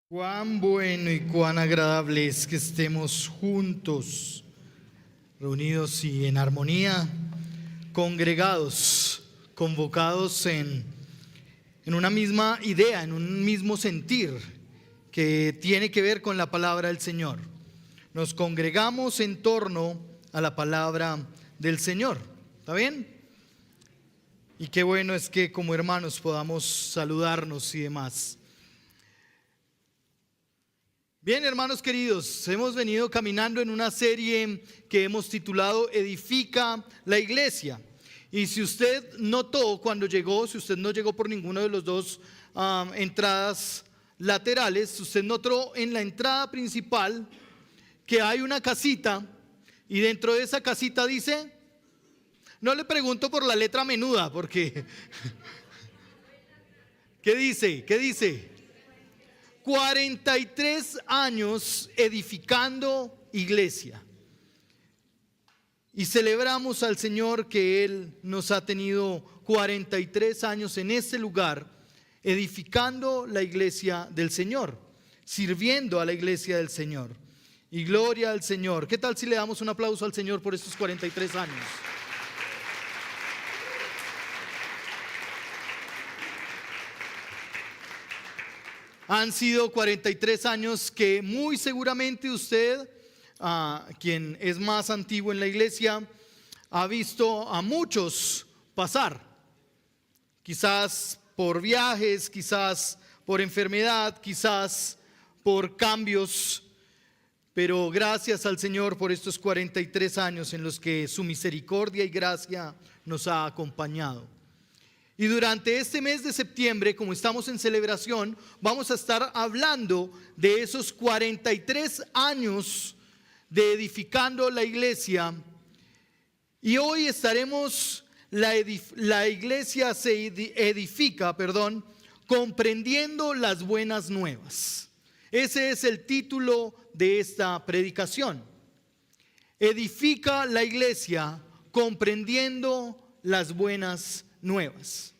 Cuán bueno y cuán agradable es que estemos juntos, reunidos y en armonía, congregados, convocados en una misma idea, en un mismo sentir que tiene que ver con la palabra del Señor. Nos congregamos en torno a la palabra del Señor. ¿Está bien? Y qué bueno es que como hermanos podamos saludarnos y demás. Bien, hermanos queridos, hemos venido caminando en una serie que hemos titulado Edifica la Iglesia. Y si usted notó cuando llegó, si usted no llegó por ninguno de los dos entradas laterales, usted notó en la entrada principal que hay una casita y dentro de esa casita dice, no le pregunto por la letra menuda porque, ¿qué dice? ¿Qué dice? 43 años edificando iglesia. Y celebramos al Señor que Él nos ha tenido 43 años en este lugar, edificando la iglesia del Señor, sirviendo a la iglesia del Señor. Y gloria al Señor. ¿Qué tal si le damos un aplauso al Señor por estos 43 años? Han sido 43 años que muy seguramente usted, quien es más antiguo en la iglesia, ha visto a muchos pasar. Quizás por viajes, quizás por enfermedad, quizás por cambios. Pero gracias al Señor por estos 43 años en los que su misericordia y gracia nos ha acompañado. Y durante este mes de septiembre, como estamos en celebración, vamos a estar hablando de esos 43 años de edificando la iglesia. Y hoy estaremos, la iglesia se edifica, comprendiendo las buenas nuevas. Ese es el título de esta predicación. Edifica la iglesia comprendiendo las buenas nuevas.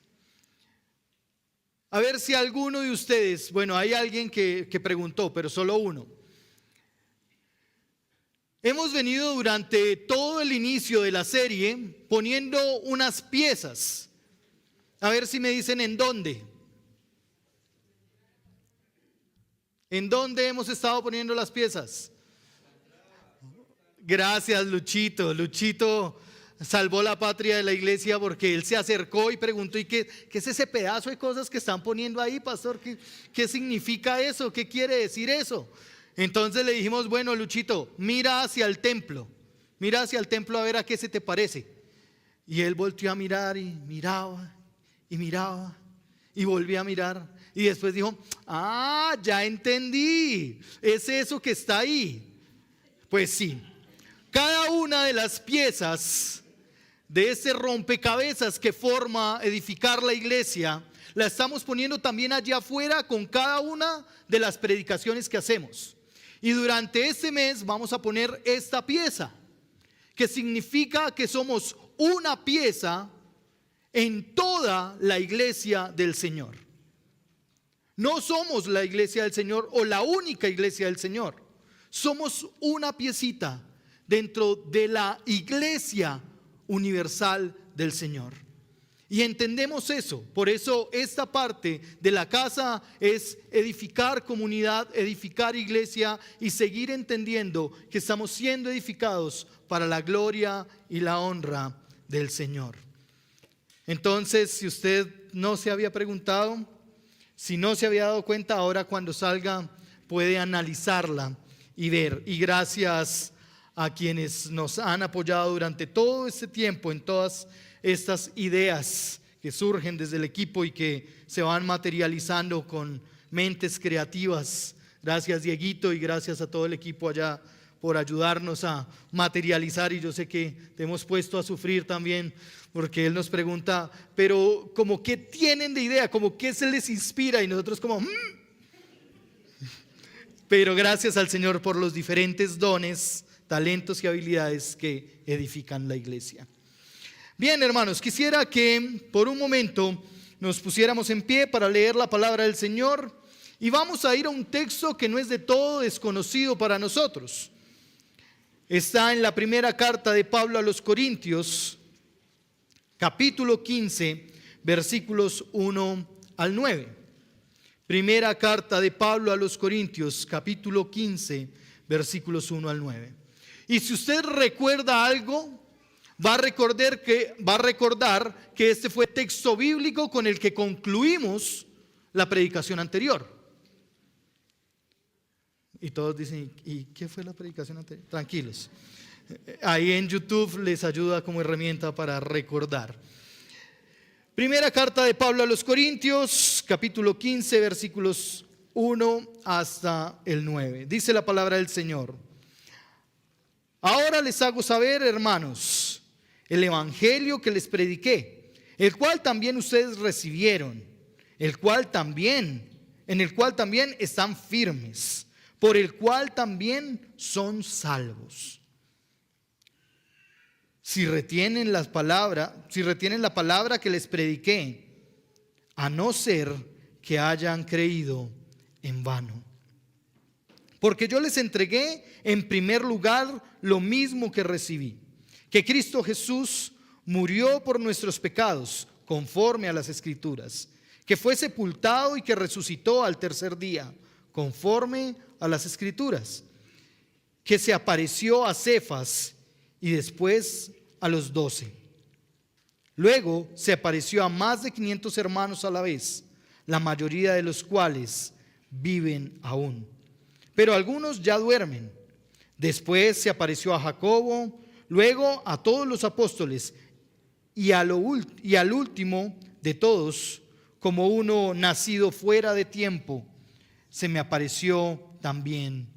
A ver si alguno de ustedes, bueno, hay alguien que preguntó, pero solo uno. Hemos venido durante todo el inicio de la serie poniendo unas piezas. A ver si me dicen en dónde. ¿En dónde hemos estado poniendo las piezas? Gracias, Luchito. Luchito salvó la patria de la iglesia porque él se acercó y preguntó, ¿y qué es ese pedazo de cosas que están poniendo ahí, pastor? ¿Qué significa eso? ¿Qué quiere decir eso? Entonces le dijimos, bueno, Luchito, mira hacia el templo a ver a qué se te parece. Y él volteó a mirar y miraba y volvía a mirar y después dijo, ya entendí, es eso que está ahí. Pues sí, cada una de las piezas de ese rompecabezas que forma edificar la iglesia, la estamos poniendo también allá afuera con cada una de las predicaciones que hacemos. Y durante este mes vamos a poner esta pieza, que significa que somos una pieza en toda la iglesia del Señor. No somos la iglesia del Señor o la única iglesia del Señor. Somos una piecita dentro de la iglesia universal del Señor. Y entendemos eso. Por eso esta parte de la casa es edificar comunidad, edificar iglesia y seguir entendiendo que estamos siendo edificados para la gloria y la honra del Señor. Entonces, si usted no se había preguntado, si no se había dado cuenta, ahora cuando salga puede analizarla y ver. Y gracias a quienes nos han apoyado durante todo este tiempo en todas estas ideas que surgen desde el equipo y que se van materializando con mentes creativas. Gracias, Dieguito, y gracias a todo el equipo allá por ayudarnos a materializar. Y yo sé que te hemos puesto a sufrir también, porque él nos pregunta, pero como qué tienen de idea, como qué se les inspira, y nosotros como Pero gracias al Señor por los diferentes dones, talentos y habilidades que edifican la iglesia. Bien, hermanos, quisiera que por un momento nos pusiéramos en pie para leer la palabra del Señor Y vamos a ir a un texto que no es de todo desconocido para nosotros. Está en la primera carta de Pablo a los Corintios, capítulo 15, versículos 1 al 9. Primera carta de Pablo a los Corintios, capítulo 15, versículos 1 al 9. Y si usted recuerda algo, va a recordar que este fue texto bíblico con el que concluimos la predicación anterior. Y todos dicen, ¿y qué fue la predicación anterior? Tranquilos. Ahí en YouTube les ayuda como herramienta para recordar. Primera carta de Pablo a los Corintios, capítulo 15, versículos 1 hasta el 9. Dice la palabra del Señor. Ahora les hago saber, hermanos, el evangelio que les prediqué, el cual también ustedes recibieron, en el cual también están firmes, por el cual también son salvos. Si retienen la palabra que les prediqué, a no ser que hayan creído en vano. Porque yo les entregué en primer lugar lo mismo que recibí, que Cristo Jesús murió por nuestros pecados, conforme a las Escrituras, que fue sepultado y que resucitó al tercer día, conforme a las Escrituras, que se apareció a Cefas y después a los 12. Luego se apareció a más de 500 hermanos a la vez, la mayoría de los cuales viven aún, pero algunos ya duermen. Después se apareció a Jacobo, luego a todos los apóstoles y al último de todos, como uno nacido fuera de tiempo, se me apareció también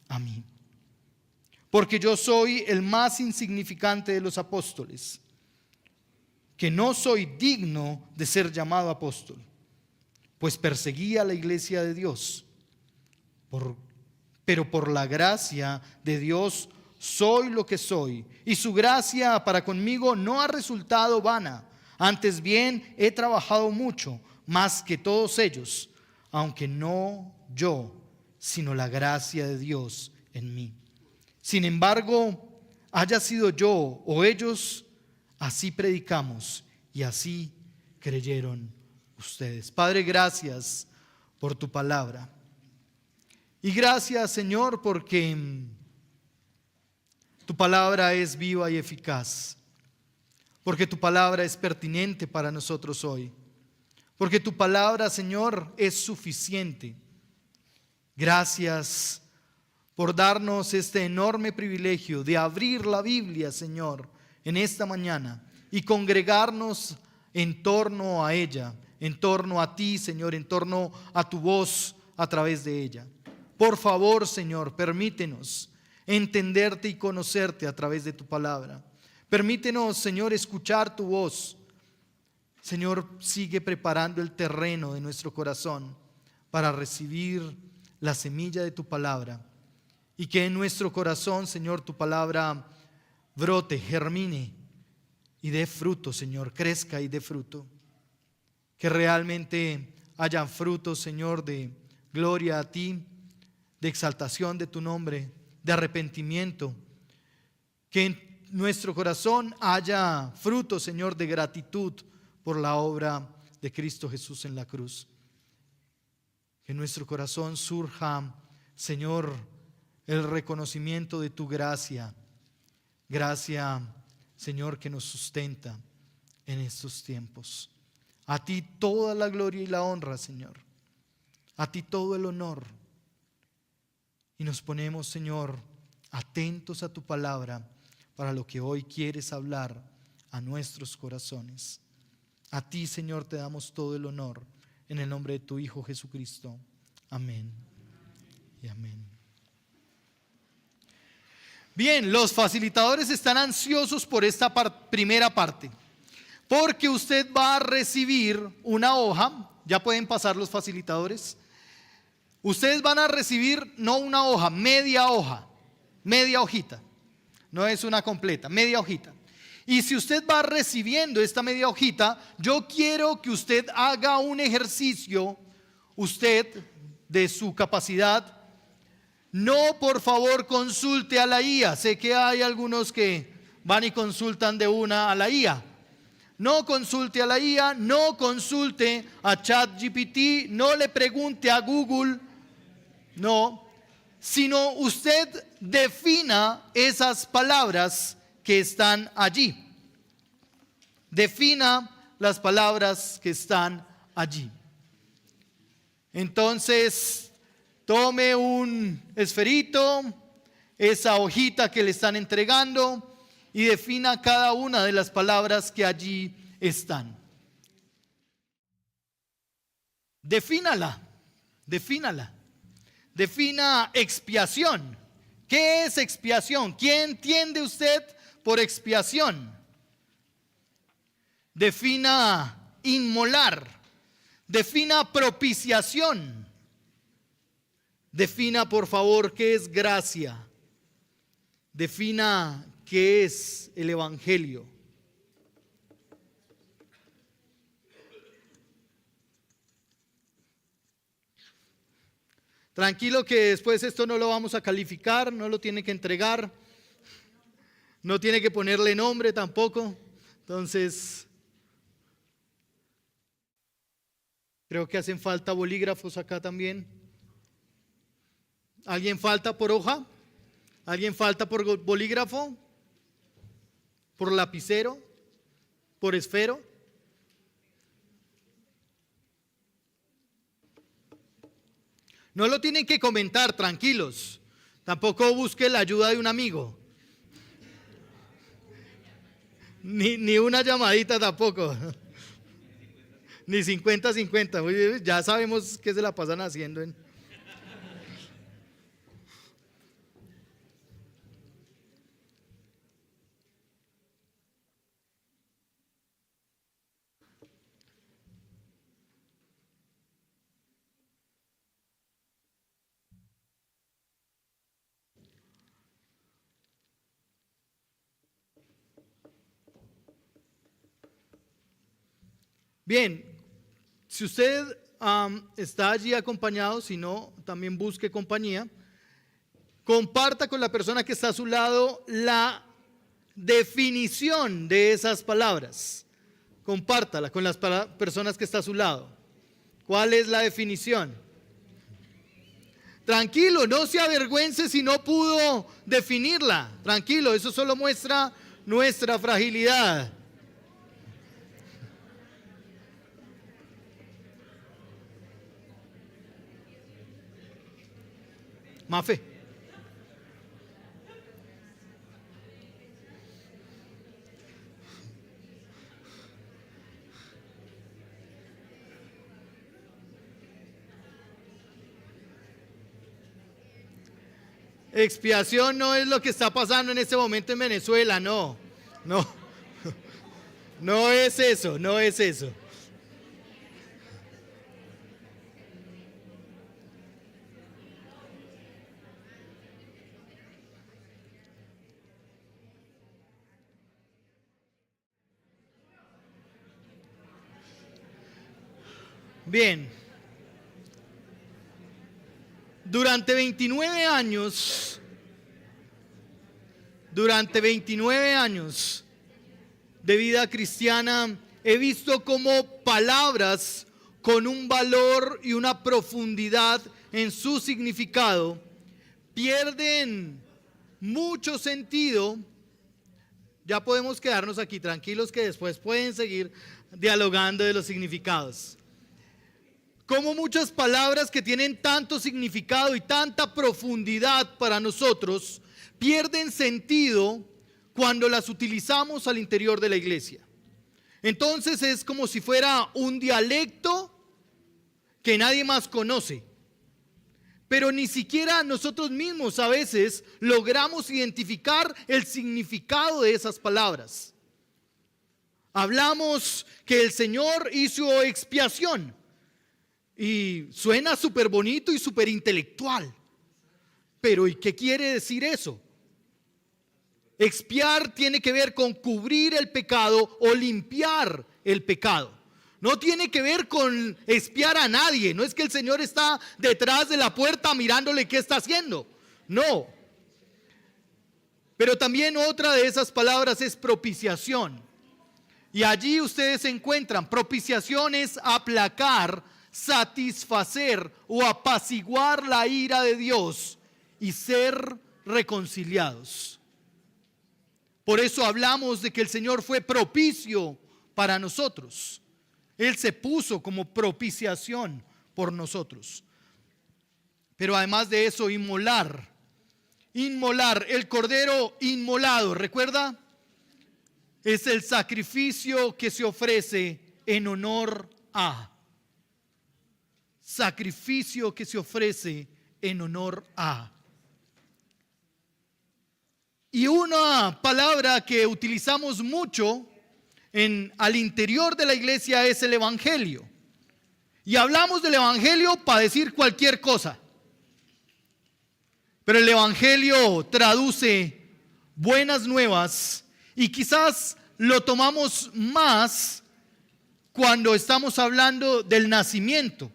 a mí. Porque yo soy el más insignificante de los apóstoles, que no soy digno de ser llamado apóstol, pues perseguí a la iglesia de Dios. Pero por la gracia de Dios soy lo que soy, y su gracia para conmigo no ha resultado vana. Antes bien he trabajado mucho, más que todos ellos, aunque no yo, sino la gracia de Dios en mí. Sin embargo, haya sido yo o ellos, así predicamos y así creyeron ustedes. Padre, gracias por tu palabra. Y gracias, Señor, porque tu palabra es viva y eficaz. Porque tu palabra es pertinente para nosotros hoy. Porque tu palabra, Señor, es suficiente. Gracias por darnos este enorme privilegio de abrir la Biblia, Señor, en esta mañana y congregarnos en torno a ella, en torno a ti, Señor, en torno a tu voz a través de ella. Por favor, Señor, permítenos entenderte y conocerte a través de tu palabra. Permítenos, Señor, escuchar tu voz. Señor, sigue preparando el terreno de nuestro corazón para recibir la semilla de tu palabra. Y que en nuestro corazón, Señor, tu palabra brote, germine y dé fruto, Señor, crezca y dé fruto. Que realmente haya frutos, Señor, de gloria a ti, de exaltación de tu nombre, de arrepentimiento. Que en nuestro corazón haya fruto, Señor, de gratitud por la obra de Cristo Jesús en la cruz. Que en nuestro corazón surja, Señor, el reconocimiento de tu gracia. Gracia, Señor, que nos sustenta en estos tiempos. A ti toda la gloria y la honra, Señor. A ti todo el honor. Y nos ponemos, Señor, atentos a tu palabra para lo que hoy quieres hablar a nuestros corazones. A ti, Señor, te damos todo el honor en el nombre de tu Hijo Jesucristo. Amén y amén. Bien, los facilitadores están ansiosos por esta primera parte, porque usted va a recibir una hoja. Ya pueden pasar los facilitadores. Ustedes van a recibir no una hoja, media hojita. No es una completa, media hojita. Y si usted va recibiendo esta media hojita, yo quiero que usted haga un ejercicio. Usted de su capacidad. No, por favor, consulte a la IA. Sé que hay algunos que van y consultan de una a la IA. No consulte a la IA, no consulte a ChatGPT, no le pregunte a Google, no, sino usted defina esas palabras que están allí. Defina las palabras que están allí. Entonces, tome un esferito, esa hojita que le están entregando, y defina cada una de las palabras que allí están. Defínala. Defina expiación. ¿Qué es expiación? ¿Qué entiende usted por expiación? Defina inmolar. Defina propiciación. Defina, por favor, qué es gracia. Defina qué es el evangelio. Tranquilo que después esto no lo vamos a calificar, no lo tiene que entregar, no tiene que ponerle nombre tampoco. Entonces, creo que hacen falta bolígrafos acá también. ¿Alguien falta por hoja? ¿Alguien falta por bolígrafo? ¿Por lapicero? ¿Por esfero? No lo tienen que comentar, tranquilos. Tampoco busque la ayuda de un amigo. Ni una llamadita tampoco. Ni 50-50. Ya sabemos qué se la pasan haciendo. Bien, si usted está allí acompañado, si no, también busque compañía. Comparta con la persona que está a su lado la definición de esas palabras. Compártala con las personas que está a su lado. ¿Cuál es la definición? Tranquilo, no se avergüence si no pudo definirla. Tranquilo, eso solo muestra nuestra fragilidad. Mafe. Expiación no es lo que está pasando en este momento en Venezuela, no. No es eso, no es eso. Bien, durante 29 años de vida cristiana, he visto cómo palabras con un valor y una profundidad en su significado pierden mucho sentido. Ya podemos quedarnos aquí tranquilos que después pueden seguir dialogando de los significados. Como muchas palabras que tienen tanto significado y tanta profundidad para nosotros pierden sentido cuando las utilizamos al interior de la iglesia. Entonces es como si fuera un dialecto que nadie más conoce. Pero ni siquiera nosotros mismos a veces logramos identificar el significado de esas palabras. Hablamos que el Señor hizo expiación. Y suena súper bonito y súper intelectual. Pero ¿y qué quiere decir eso? Expiar tiene que ver con cubrir el pecado o limpiar el pecado. No tiene que ver con espiar a nadie. No es que el Señor está detrás de la puerta mirándole qué está haciendo. No. Pero también otra de esas palabras es propiciación. Y allí ustedes encuentran, propiciación es aplacar, satisfacer o apaciguar la ira de Dios y ser reconciliados. Por eso hablamos de que el Señor fue propicio para nosotros. Él se puso como propiciación por nosotros. Pero además de eso, inmolar, el cordero inmolado, ¿recuerda? Es el sacrificio que se ofrece en honor a. Sacrificio que se ofrece en honor a. Y una palabra que utilizamos mucho al interior de la iglesia es el evangelio. Y hablamos del evangelio para decir cualquier cosa. Pero el evangelio traduce buenas nuevas y quizás lo tomamos más cuando estamos hablando del nacimiento.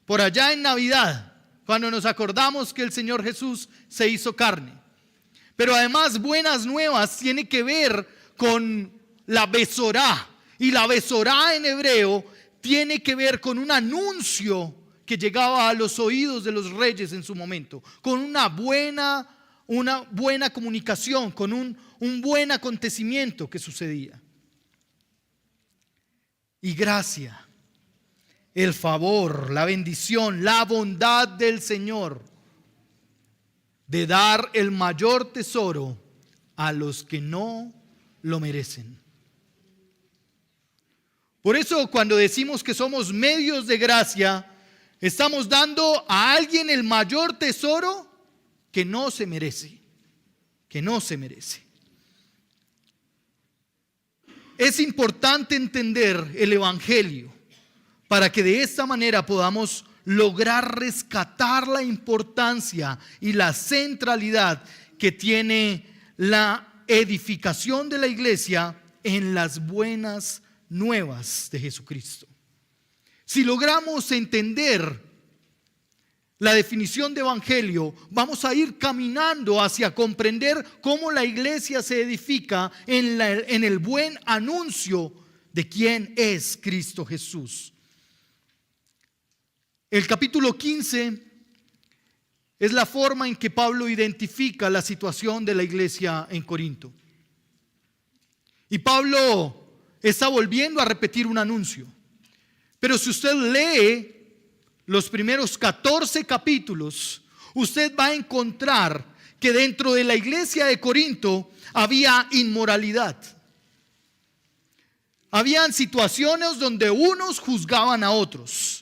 Por allá en Navidad, cuando nos acordamos que el Señor Jesús se hizo carne. Pero además buenas nuevas tiene que ver con la besorá. Y la besorá en hebreo tiene que ver con un anuncio que llegaba a los oídos de los reyes en su momento. Con una buena comunicación, con un buen acontecimiento que sucedía. Y gracia, el favor, la bendición, la bondad del Señor de dar el mayor tesoro a los que no lo merecen. Por eso cuando decimos que somos medios de gracia, estamos dando a alguien el mayor tesoro que no se merece, Es importante entender el evangelio para que de esta manera podamos lograr rescatar la importancia y la centralidad que tiene la edificación de la iglesia en las buenas nuevas de Jesucristo. Si logramos entender la definición de evangelio, vamos a ir caminando hacia comprender cómo la iglesia se edifica en el buen anuncio de quién es Cristo Jesús. El capítulo 15 es la forma en que Pablo identifica la situación de la iglesia en Corinto. Y Pablo está volviendo a repetir un anuncio. Pero si usted lee los primeros 14 capítulos, usted va a encontrar que dentro de la iglesia de Corinto había inmoralidad. Habían situaciones donde unos juzgaban a otros.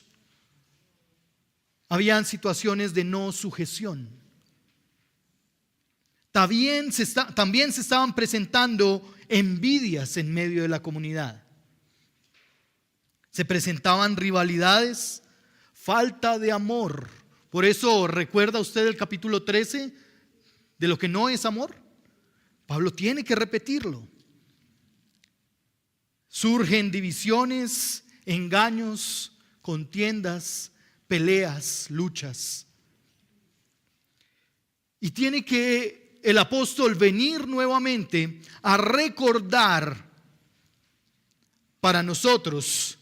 Habían situaciones de no sujeción. También se estaban presentando envidias en medio de la comunidad. Se presentaban rivalidades, falta de amor. Por eso, ¿recuerda usted el capítulo 13 de lo que no es amor? Pablo tiene que repetirlo. Surgen divisiones, engaños, contiendas, peleas, luchas. Y tiene que el apóstol venir nuevamente a recordar para nosotros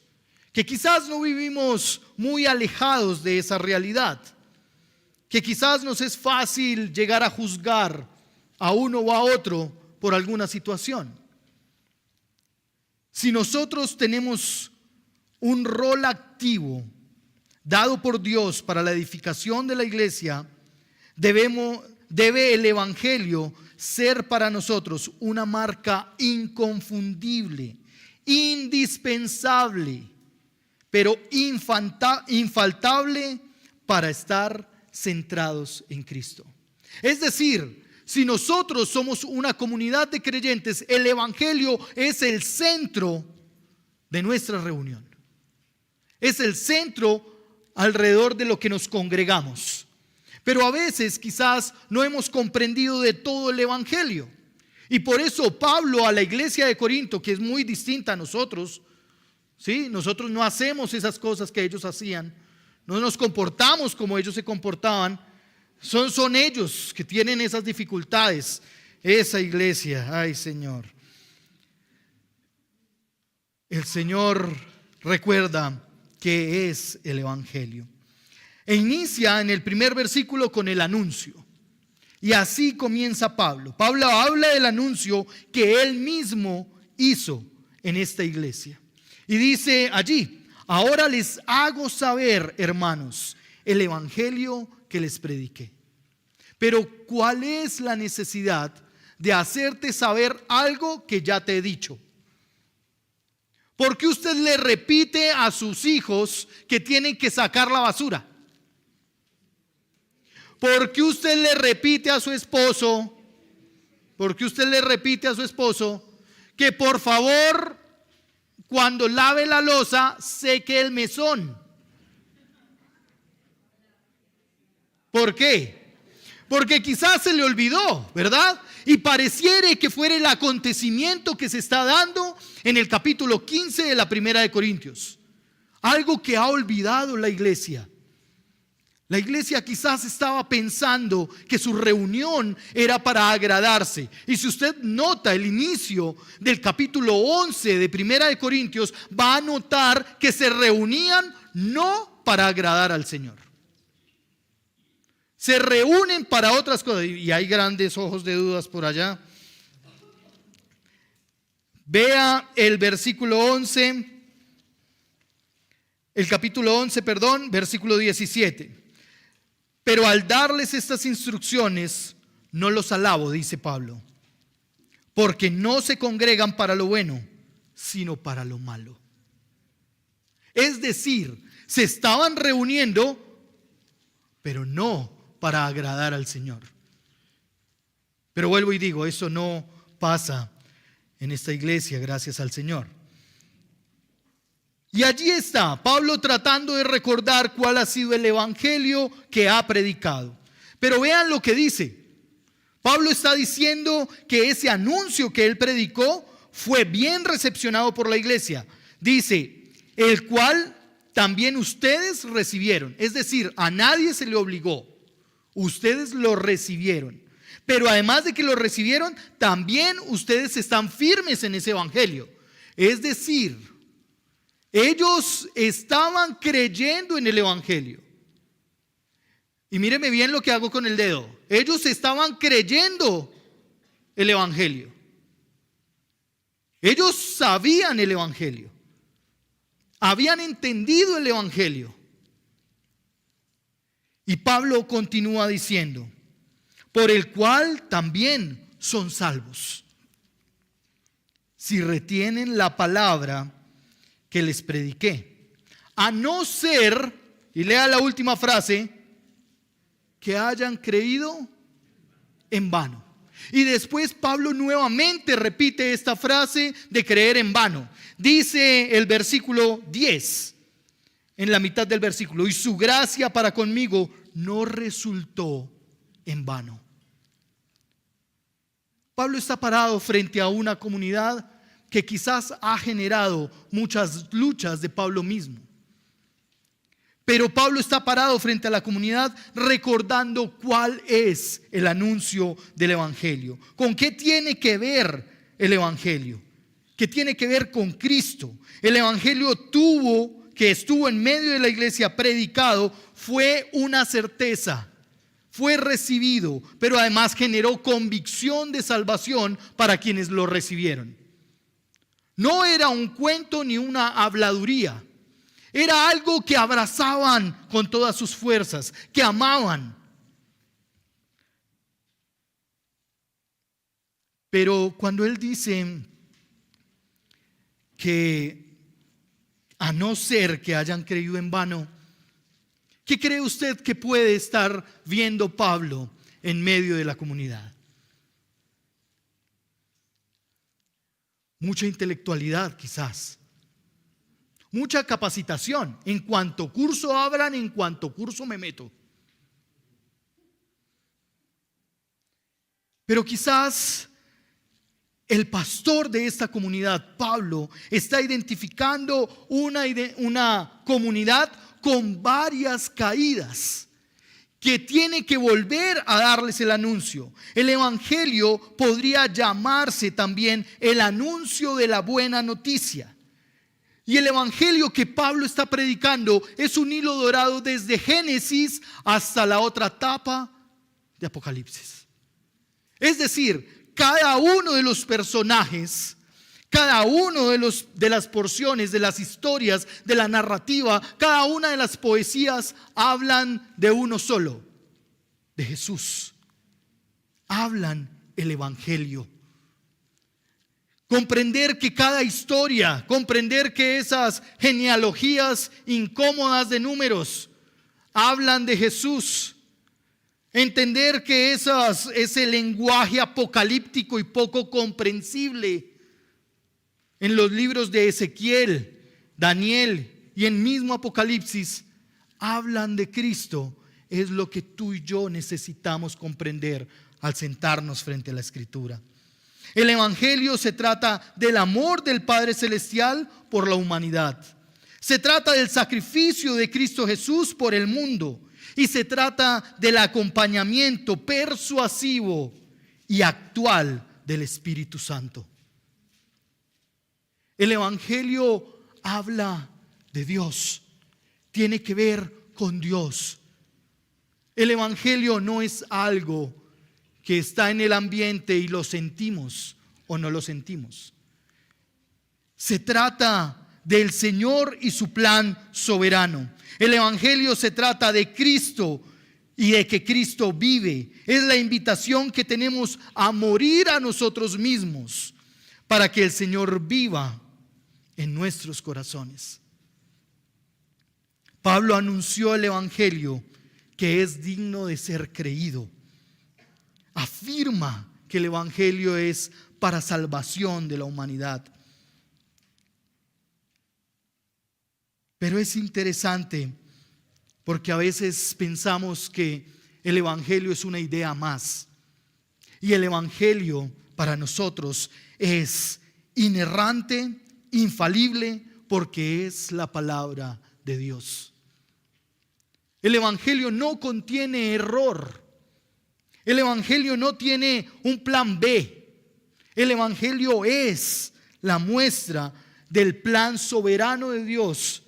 que quizás no vivimos muy alejados de esa realidad, que quizás nos es fácil llegar a juzgar a uno o a otro por alguna situación. Si nosotros tenemos un rol activo dado por Dios para la edificación de la iglesia, debe el evangelio ser para nosotros una marca inconfundible, indispensable, pero infaltable para estar centrados en Cristo. Es decir, si nosotros somos una comunidad de creyentes, el evangelio es el centro de nuestra reunión. Es el centro alrededor de lo que nos congregamos. Pero a veces quizás no hemos comprendido de todo el evangelio. Y por eso Pablo a la iglesia de Corinto, que es muy distinta a nosotros, ¿sí? Nosotros no hacemos esas cosas que ellos hacían, no nos comportamos como ellos se comportaban. Son ellos que tienen esas dificultades, esa iglesia. Ay, Señor. El Señor recuerda qué es el Evangelio. E inicia en el primer versículo con el anuncio. Y así comienza Pablo. Pablo habla del anuncio que él mismo hizo en esta iglesia. Y dice allí: ahora les hago saber, hermanos, el evangelio que les prediqué. Pero ¿cuál es la necesidad de hacerte saber algo que ya te he dicho? ¿Por qué usted le repite a sus hijos que tienen que sacar la basura? ¿Por qué usted le repite a su esposo? ¿Por qué usted le repite a su esposo que por favor, cuando lave la loza, seque el mesón? ¿Por qué? Porque quizás se le olvidó, ¿verdad? Y pareciere que fuera el acontecimiento que se está dando en el capítulo 15 de la Primera de Corintios. Algo que ha olvidado la iglesia. La iglesia quizás estaba pensando que su reunión era para agradarse. Y si usted nota el inicio del capítulo 11 de Primera de Corintios, va a notar que se reunían no para agradar al Señor. Se reúnen para otras cosas. Y hay grandes ojos de dudas por allá. Vea el versículo 11, el capítulo 11, versículo 17. Pero al darles estas instrucciones, no los alabo, dice Pablo, porque no se congregan para lo bueno, sino para lo malo. Es decir, se estaban reuniendo, pero no para agradar al Señor. Pero vuelvo y digo, eso no pasa en esta iglesia, gracias al Señor. Y allí está Pablo tratando de recordar cuál ha sido el evangelio que ha predicado. Pero vean lo que dice. Pablo está diciendo que ese anuncio que él predicó fue bien recepcionado por la iglesia. Dice, el cual también ustedes recibieron. Es decir, a nadie se le obligó. Ustedes lo recibieron. Pero además de que lo recibieron, también ustedes están firmes en ese evangelio. Es decir, ellos estaban creyendo en el evangelio. Y míreme bien lo que hago con el dedo. Ellos estaban creyendo el evangelio. Ellos sabían el evangelio. Habían entendido el evangelio. Y Pablo continúa diciendo, por el cual también son salvos, si retienen la palabra que les prediqué, a no ser, y lea la última frase, que hayan creído en vano. Y después Pablo nuevamente repite esta frase de creer en vano. Dice el versículo 10, en la mitad del versículo, y su gracia para conmigo no resultó en vano. Pablo está parado frente a una comunidad que quizás ha generado muchas luchas de Pablo mismo. Pero Pablo está parado frente a la comunidad recordando cuál es el anuncio del evangelio. ¿Con qué tiene que ver el evangelio? ¿Qué tiene que ver con Cristo? El evangelio que estuvo en medio de la iglesia predicado, fue una certeza. Fue recibido, pero además generó convicción de salvación para quienes lo recibieron. No era un cuento ni una habladuría. Era algo que abrazaban con todas sus fuerzas, que amaban. Pero cuando él dice que a no ser que hayan creído en vano, ¿qué cree usted que puede estar viendo Pablo en medio de la comunidad? Mucha intelectualidad quizás. Mucha capacitación. En cuanto curso abran, en cuanto curso me meto. Pero quizás el pastor de esta comunidad, Pablo, está identificando una comunidad con varias caídas que tiene que volver a darles el anuncio. El evangelio podría llamarse también el anuncio de la buena noticia. Y el evangelio que Pablo está predicando es un hilo dorado desde Génesis hasta la otra etapa de Apocalipsis. Es decir, cada uno de los personajes, cada uno de las porciones, de las historias, de la narrativa, cada una de las poesías hablan de uno solo, de Jesús. Hablan el evangelio. Comprender que cada historia, comprender que esas genealogías incómodas de números hablan de Jesús. Entender que ese lenguaje apocalíptico y poco comprensible en los libros de Ezequiel, Daniel y en mismo Apocalipsis hablan de Cristo, es lo que tú y yo necesitamos comprender al sentarnos frente a la Escritura. El evangelio se trata del amor del Padre Celestial por la humanidad. Se trata del sacrificio de Cristo Jesús por el mundo. Y se trata del acompañamiento persuasivo y actual del Espíritu Santo. El evangelio habla de Dios. Tiene que ver con Dios. El evangelio no es algo que está en el ambiente y lo sentimos o no lo sentimos. Se trata del Señor y su plan soberano. El evangelio se trata de Cristo y de que Cristo vive. Es la invitación que tenemos a morir a nosotros mismos para que el Señor viva en nuestros corazones. Pablo anunció el evangelio que es digno de ser creído. Afirma que el evangelio es para salvación de la humanidad. Pero es interesante porque a veces pensamos que el evangelio es una idea más. Y el evangelio para nosotros es inerrante, infalible, porque es la palabra de Dios. El evangelio no contiene error. El evangelio no tiene un plan B. El evangelio es la muestra del plan soberano de Dios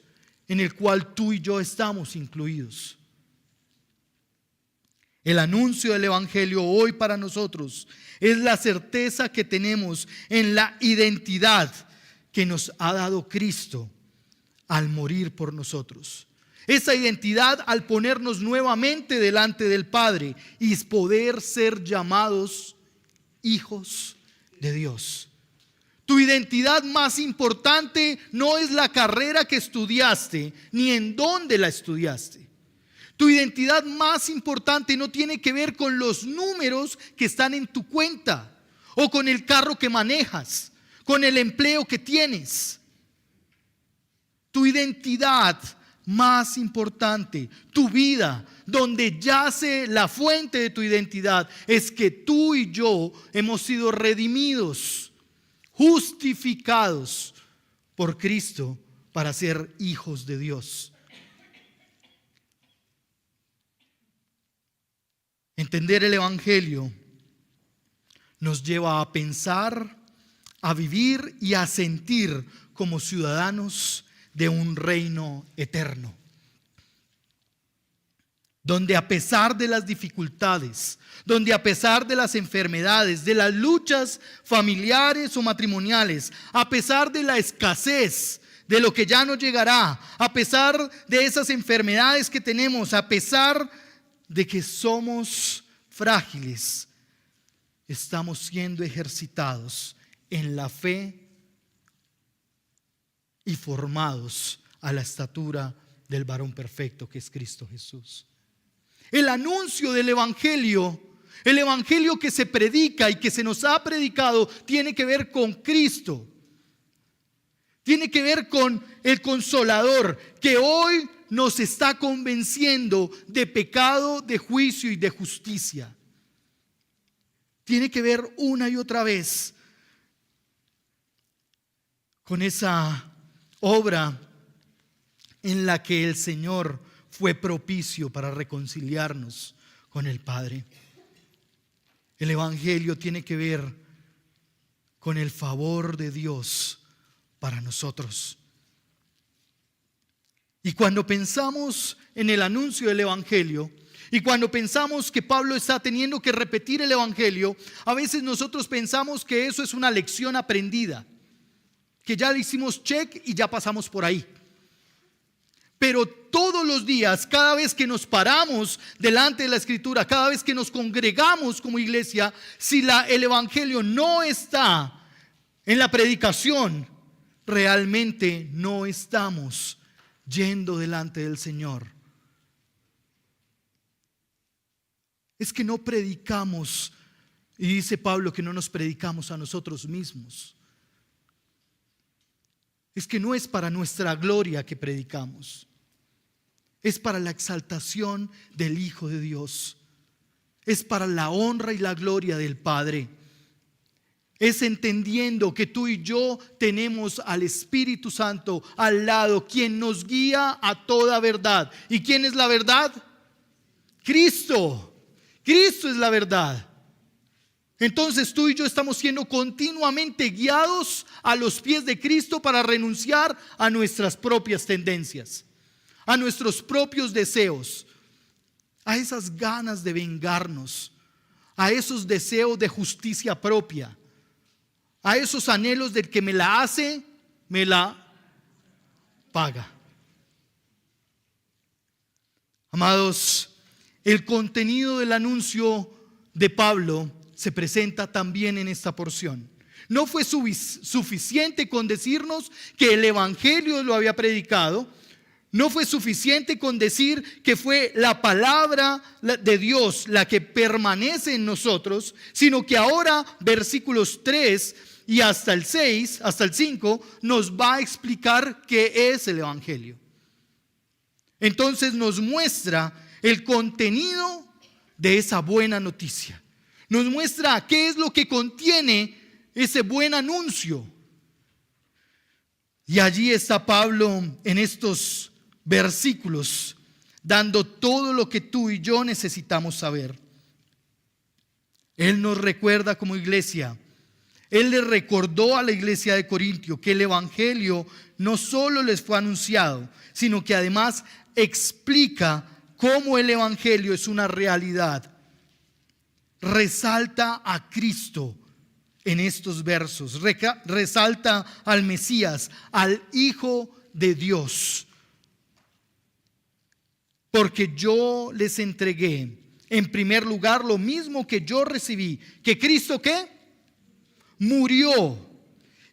en el cual tú y yo estamos incluidos. El anuncio del evangelio hoy para nosotros es la certeza que tenemos en la identidad que nos ha dado Cristo al morir por nosotros. Esa identidad al ponernos nuevamente delante del Padre y poder ser llamados hijos de Dios. Tu identidad más importante no es la carrera que estudiaste, ni en dónde la estudiaste. Tu identidad más importante no tiene que ver con los números que están en tu cuenta, o con el carro que manejas, con el empleo que tienes. Tu identidad más importante, tu vida, donde yace la fuente de tu identidad, es que tú y yo hemos sido redimidos, justificados por Cristo para ser hijos de Dios. Entender el evangelio nos lleva a pensar, a vivir y a sentir como ciudadanos de un reino eterno, donde a pesar de las dificultades, donde a pesar de las enfermedades, de las luchas familiares o matrimoniales, a pesar de la escasez, de lo que ya no llegará, a pesar de esas enfermedades que tenemos, a pesar de que somos frágiles, estamos siendo ejercitados en la fe y formados a la estatura del varón perfecto que es Cristo Jesús. El anuncio del evangelio, el evangelio que se predica y que se nos ha predicado, tiene que ver con Cristo. Tiene que ver con el Consolador que hoy nos está convenciendo de pecado, de juicio y de justicia. Tiene que ver una y otra vez con esa obra en la que el Señor fue propicio para reconciliarnos con el Padre. El Evangelio tiene que ver con el favor de Dios para nosotros. Y cuando pensamos en el anuncio del Evangelio, y cuando pensamos que Pablo está teniendo que repetir el Evangelio, a veces nosotros pensamos que eso es una lección aprendida, que ya le hicimos check y ya pasamos por ahí. Pero todos los días, cada vez que nos paramos delante de la Escritura, cada vez que nos congregamos como iglesia, si el Evangelio no está en la predicación, realmente no estamos yendo delante del Señor. Es que no predicamos, y dice Pablo que no nos predicamos a nosotros mismos. Es que no es para nuestra gloria que predicamos. Es para la exaltación del Hijo de Dios. Es para la honra y la gloria del Padre. Es entendiendo que tú y yo tenemos al Espíritu Santo al lado, quien nos guía a toda verdad. ¿Y quién es la verdad? Cristo. Cristo es la verdad. Entonces tú y yo estamos siendo continuamente guiados a los pies de Cristo para renunciar a nuestras propias tendencias, a nuestros propios deseos, a esas ganas de vengarnos, a esos deseos de justicia propia, a esos anhelos del que me la hace, me la paga. Amados, el contenido del anuncio de Pablo se presenta también en esta porción. No fue suficiente con decirnos que el Evangelio lo había predicado. No fue suficiente con decir que fue la palabra de Dios la que permanece en nosotros, sino que ahora versículos 3 y hasta el 6, hasta el 5, nos va a explicar qué es el Evangelio. Entonces nos muestra el contenido de esa buena noticia. Nos muestra qué es lo que contiene ese buen anuncio. Y allí está Pablo en estos versículos dando todo lo que tú y yo necesitamos saber. Él nos recuerda como iglesia. Él le recordó a la iglesia de Corintio que el Evangelio no solo les fue anunciado, sino que además explica cómo el Evangelio es una realidad. Resalta a Cristo en estos versos, resalta al Mesías, al Hijo de Dios. Porque yo les entregué en primer lugar lo mismo que yo recibí, que Cristo ¿qué? Murió.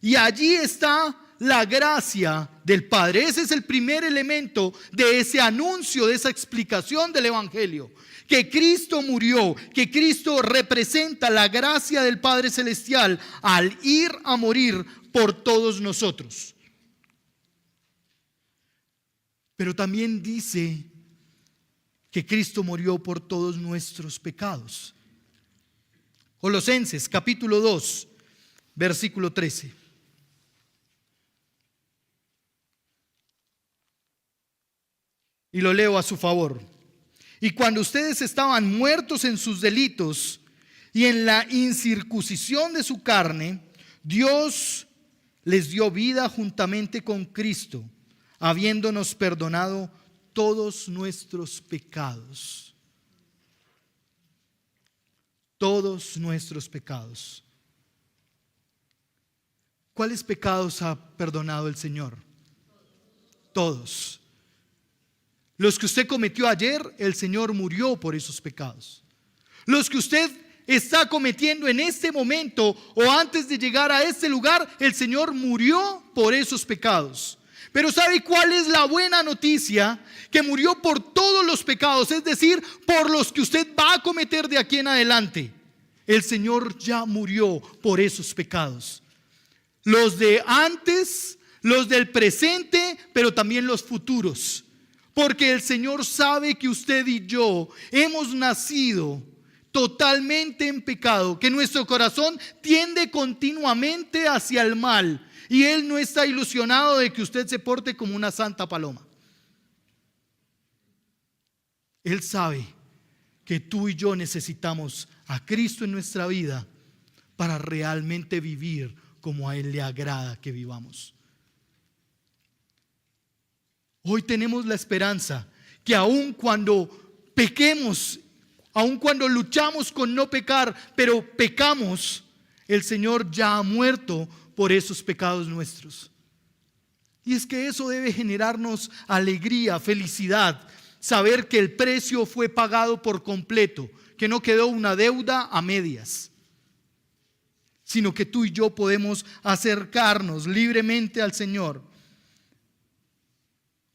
Y allí está la gracia del Padre. Ese es el primer elemento de ese anuncio, de esa explicación del Evangelio. Que Cristo murió, que Cristo representa la gracia del Padre Celestial al ir a morir por todos nosotros. Pero también dice que Cristo murió por todos nuestros pecados. Colosenses capítulo 2, versículo 13. Y lo leo a su favor. Y cuando ustedes estaban muertos en sus delitos y en la incircuncisión de su carne, Dios les dio vida juntamente con Cristo, habiéndonos perdonado todos nuestros pecados. Todos nuestros pecados. ¿Cuáles pecados ha perdonado el Señor? Todos. Los que usted cometió ayer, el Señor murió por esos pecados. Los que usted está cometiendo en este momento o antes de llegar a este lugar, el Señor murió por esos pecados. Pero ¿sabe cuál es la buena noticia? Que murió por todos los pecados, es decir, por los que usted va a cometer de aquí en adelante. El Señor ya murió por esos pecados. Los de antes, los del presente, pero también los futuros. Porque el Señor sabe que usted y yo hemos nacido totalmente en pecado, que nuestro corazón tiende continuamente hacia el mal, y Él no está ilusionado de que usted se porte como una santa paloma. Él sabe que tú y yo necesitamos a Cristo en nuestra vida para realmente vivir como a Él le agrada que vivamos. Hoy tenemos la esperanza que aun cuando pequemos, aun cuando luchamos con no pecar, pero pecamos, el Señor ya ha muerto por esos pecados nuestros. Y es que eso debe generarnos alegría, felicidad, saber que el precio fue pagado por completo, que no quedó una deuda a medias, sino que tú y yo podemos acercarnos libremente al Señor,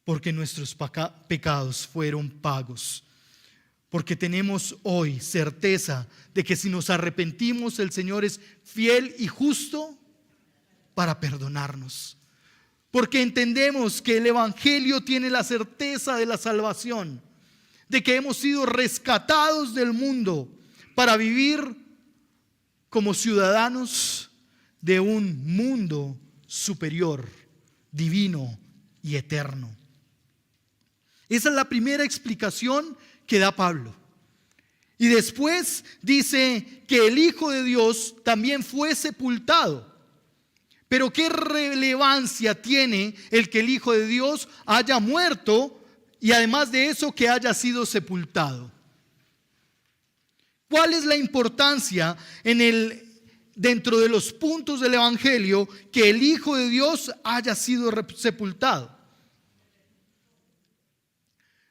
porque nuestros pecados fueron pagos. Porque tenemos hoy certeza de que si nos arrepentimos, el Señor es fiel y justo para perdonarnos. Porque entendemos que el Evangelio tiene la certeza de la salvación, de que hemos sido rescatados del mundo para vivir como ciudadanos de un mundo superior, divino y eterno. Esa es la primera explicación que da Pablo. Y después dice que el Hijo de Dios también fue sepultado. Pero ¿qué relevancia tiene el que el Hijo de Dios haya muerto y además de eso que haya sido sepultado? ¿Cuál es la importancia dentro de los puntos del Evangelio que el Hijo de Dios haya sido sepultado?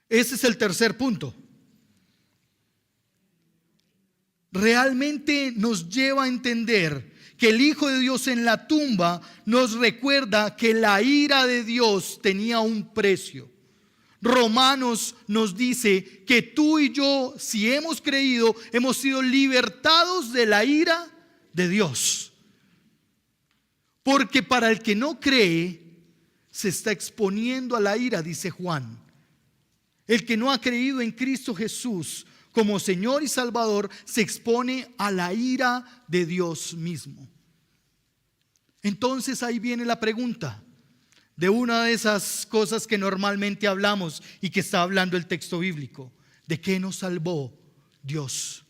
Ese es el tercer punto. Realmente nos lleva a entender que el Hijo de Dios en la tumba nos recuerda que la ira de Dios tenía un precio. Romanos nos dice que tú y yo, si hemos creído, hemos sido libertados de la ira de Dios. Porque para el que no cree, se está exponiendo a la ira, dice Juan. El que no ha creído en Cristo Jesús como Señor y Salvador se expone a la ira de Dios mismo. Entonces ahí viene la pregunta de una de esas cosas que normalmente hablamos y que está hablando el texto bíblico. ¿De qué nos salvó Dios?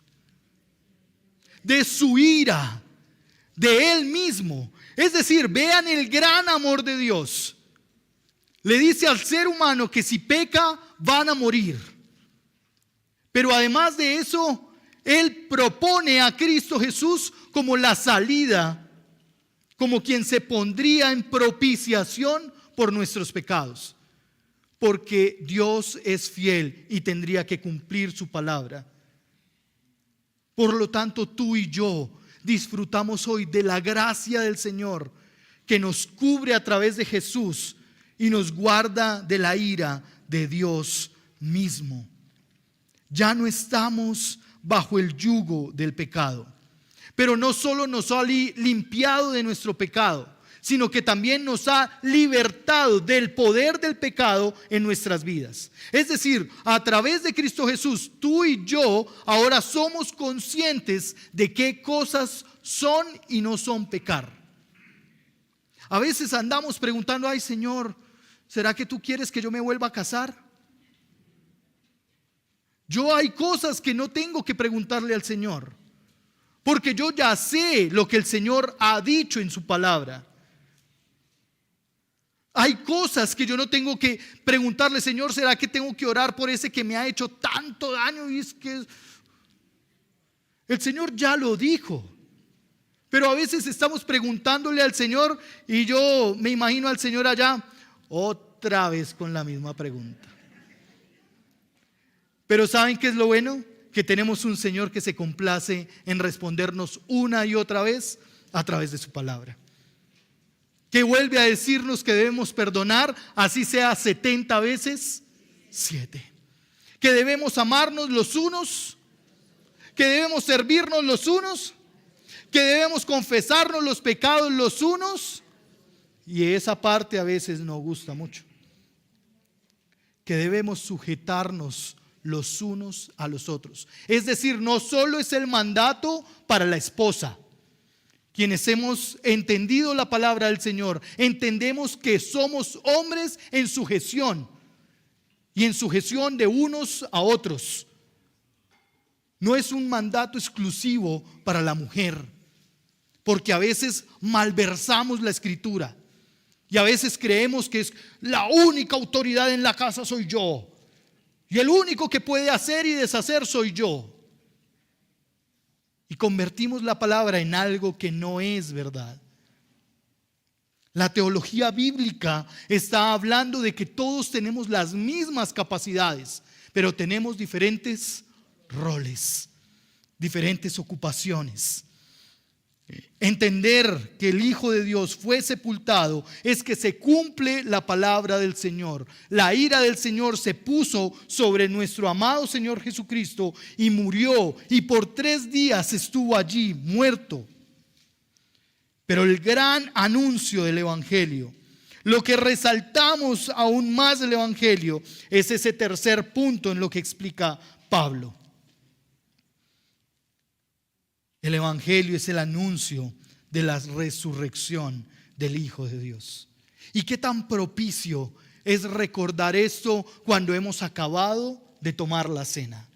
De su ira, de Él mismo. Es decir, vean el gran amor de Dios. Le dice al ser humano que si peca van a morir. Pero además de eso, Él propone a Cristo Jesús como la salida, como quien se pondría en propiciación por nuestros pecados. Porque Dios es fiel y tendría que cumplir su palabra. Por lo tanto, tú y yo disfrutamos hoy de la gracia del Señor que nos cubre a través de Jesús y nos guarda de la ira de Dios mismo. Ya no estamos bajo el yugo del pecado. Pero no solo nos ha limpiado de nuestro pecado, sino que también nos ha libertado del poder del pecado en nuestras vidas. Es decir, a través de Cristo Jesús, tú y yo ahora somos conscientes de qué cosas son y no son pecar. A veces andamos preguntando, ay Señor, ¿será que tú quieres que yo me vuelva a casar? Yo hay cosas que no tengo que preguntarle al Señor, porque yo ya sé lo que el Señor ha dicho en su palabra. Hay cosas que yo no tengo que preguntarle, Señor, ¿será que tengo que orar por ese que me ha hecho tanto daño? Y es que el Señor ya lo dijo. Pero a veces estamos preguntándole al Señor y yo me imagino al Señor allá otra vez con la misma pregunta. Pero ¿saben qué es lo bueno? Que tenemos un Señor que se complace en respondernos una y otra vez a través de su palabra. Que vuelve a decirnos que debemos perdonar, así sea 70 veces 7. Que debemos amarnos los unos, que debemos servirnos los unos, que debemos confesarnos los pecados los unos. Y esa parte a veces no gusta mucho. Que debemos sujetarnos los unos a los otros. Es decir, no solo es el mandato para la esposa. Quienes hemos entendido la palabra del Señor, entendemos que somos hombres en sujeción y en sujeción de unos a otros. No es un mandato exclusivo para la mujer, porque a veces malversamos la Escritura y a veces creemos que es la única autoridad en la casa soy yo y el único que puede hacer y deshacer soy yo. Y convertimos la palabra en algo que no es verdad. La teología bíblica está hablando de que todos tenemos las mismas capacidades, pero tenemos diferentes roles, diferentes ocupaciones. Entender que el Hijo de Dios fue sepultado es que se cumple la palabra del Señor. La ira del Señor se puso sobre nuestro amado Señor Jesucristo y murió, y por 3 días estuvo allí muerto. Pero el gran anuncio del Evangelio, lo que resaltamos aún más del Evangelio, es ese tercer punto en lo que explica Pablo. El Evangelio es el anuncio de la resurrección del Hijo de Dios. ¿Y qué tan propicio es recordar esto cuando hemos acabado de tomar la cena?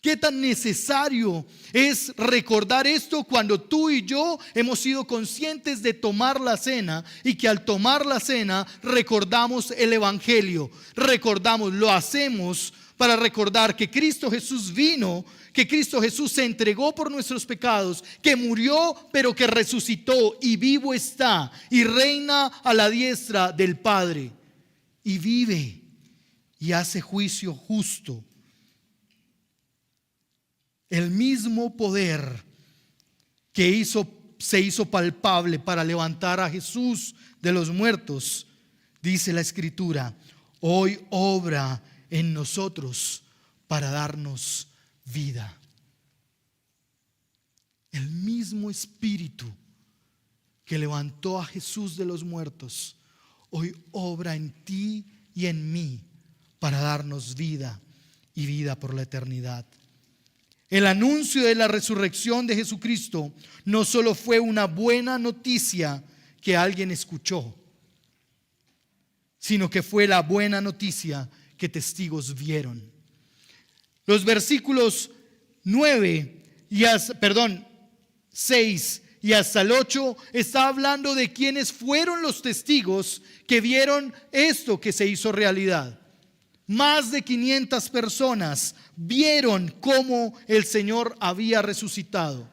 ¿Qué tan necesario es recordar esto cuando tú y yo hemos sido conscientes de tomar la cena y que al tomar la cena recordamos el Evangelio? Recordamos, lo hacemos para recordar que Cristo Jesús vino, que Cristo Jesús se entregó por nuestros pecados, que murió pero que resucitó y vivo está y reina a la diestra del Padre y vive y hace juicio justo. El mismo poder que se hizo palpable para levantar a Jesús de los muertos, dice la Escritura, hoy obra en nosotros para darnos vida. El mismo Espíritu que levantó a Jesús de los muertos, hoy obra en ti y en mí para darnos vida y vida por la eternidad. El anuncio de la resurrección de Jesucristo no solo fue una buena noticia que alguien escuchó, sino que fue la buena noticia que testigos vieron. Los versículos 6 y hasta el 8 está hablando de quienes fueron los testigos que vieron esto que se hizo realidad. Más de 500 personas vieron cómo el Señor había resucitado.